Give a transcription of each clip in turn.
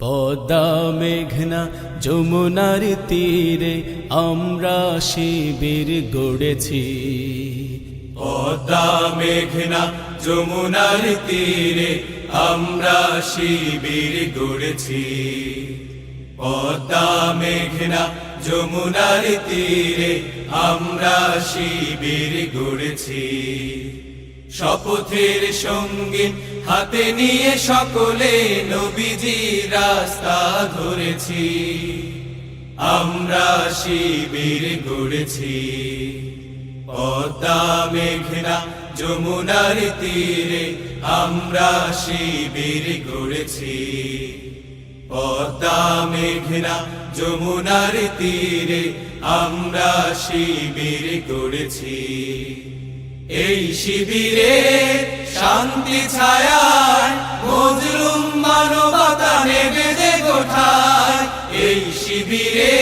পদ্মা মেঘনা যমুনার তীরে আমরা শিবির গড়েছি। পদ্মা মেঘনা যমুনার তীরে আমরা শিবির গড়েছি। পদ্মা মেঘনা যমুনার তীরে আমরা শিবির গড়েছি। শপথের সঙ্গে হাতে নিয়ে সকলে নবীজির রাস্তা ধরেছি। আমরা শিবির গড়েছি। পদ্মা মেঘনা যমুনার তীরে আমরা শিবির গড়েছি। পদ্মা মেঘনা যমুনার তীরে আমরা শিবির গড়েছি। এই শিবিরে শান্তি ছায়ায় মজলুম মানবতা নেবে যে গোঠায়। এই শিবিরে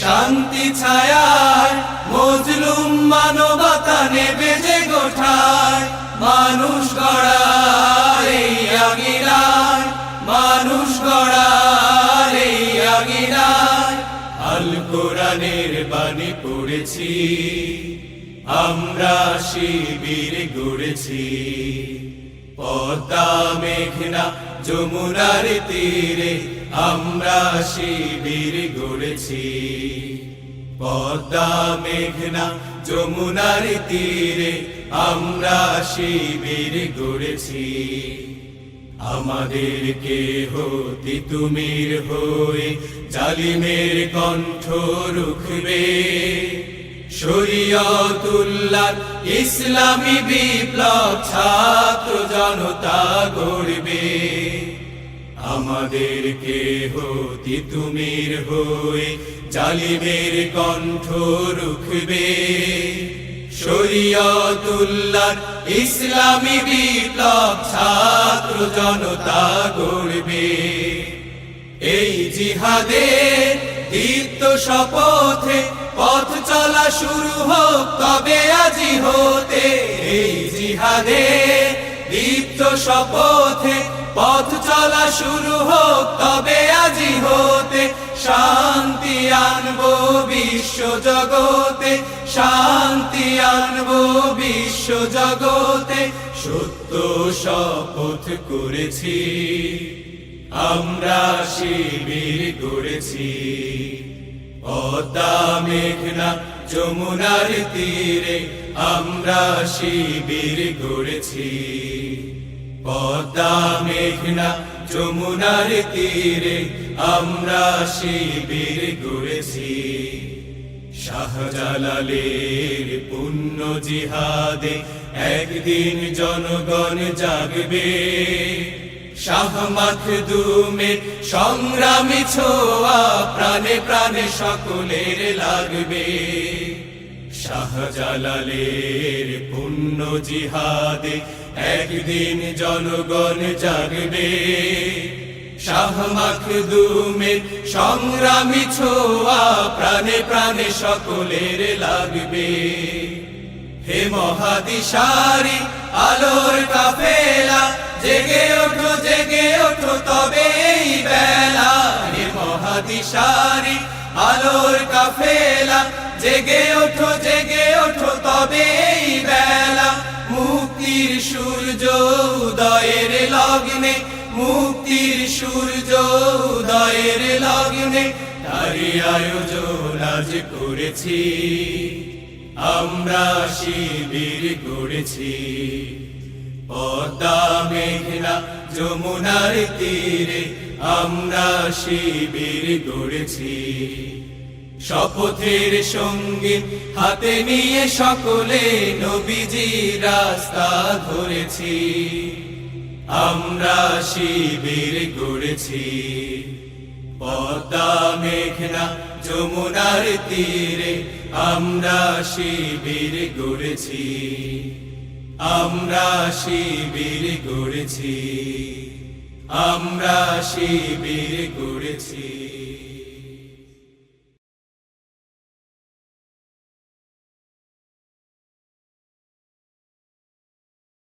শান্তি ছায়ায় মজলুম মানবতা নেবে যে গোঠায়। মানুষ গড়ার এই আঙিনায়, মানুষ গড়ার এই আঙিনায় আল কোরআনের বাণী পড়েছি। আমরা শিবির গড়েছি। পদ্মা মেঘনা যমুনার তীরে আমরা শিবির গড়েছি। পদ্মা মেঘনা যমুনার তীরে আমরা শিবির গড়েছি। আমাদেরকে হতে তুমির হয়ে জালিমের কণ্ঠ রুখবে। শরীয়তুল্লাহ ইসলামী বিপ্লব ছাত্র জনতা গড়বে। আমাদেরকে হতে তুমির হয়ে জালিমের কণ্ঠ রুখবে। শরীয়তুল্লাহ ইসলামী বিপ্লব ছাত্র জনতা গড়বে। এই জিহাদের দীপ্ত শপথে পথ চলা শুরু হোক তবে আজি হতে। এই জিহাদের দীপ্ত শপথে পথ চলা শুরু হোক তবে আজি হতে। শান্তি আনবো বিশ্ব জগতে, শান্তি আনবো বিশ্ব জগতে। সত্য শপথ করেছি, আমরা শিবির গড়েছি। পদ্মা মেঘনা যমুনার তীরে আমরা শিবির গড়েছি। পদ্মা মেঘনা যমুনার তীরে আমরা শিবির গড়েছি। শাহজালালের পুণ্য জিহাদে একদিন জনগণ জাগবে। শাহ মাখদুমের সংগ্রামী ছোঁয়া প্রাণে প্রাণে সকলের লাগবে। শাহজালালের পুণ্য জিহাদে একদিন জনগণ জাগবে। শাহ মাখদুমের সংগ্রামী ছোঁয়া প্রাণে প্রাণে সকলের লাগবে। হে মহাদিশারি আলোর কাফেলা জেগে ওঠো, জেগে ওঠো তবে এই বেলা। হে মহাদিশারি আলোর কাফেলা জেগে ওঠো, জেগে ওঠো তবে এই বেলা। মুক্তির সূর্য উদয়ের লগ্নে, মুক্তির সূর্য উদয়ের লগ্নে তারই আয়োজন আজ করেছি। আমরা শিবির গড়েছি। পদ্মা মেঘনা যমুনার তীরে আমরা শিবির গড়েছি। শপথের সঙ্গে হাতে নিয়ে সকলে নবীজির রাস্তা ধরেছি। আমরা শিবির গড়েছি। পদ্মা মেঘনা যমুনার তীরে আমরা শিবির গড়েছি। আমরা শিবির গড়েছি। আমরা শিবির গড়েছি।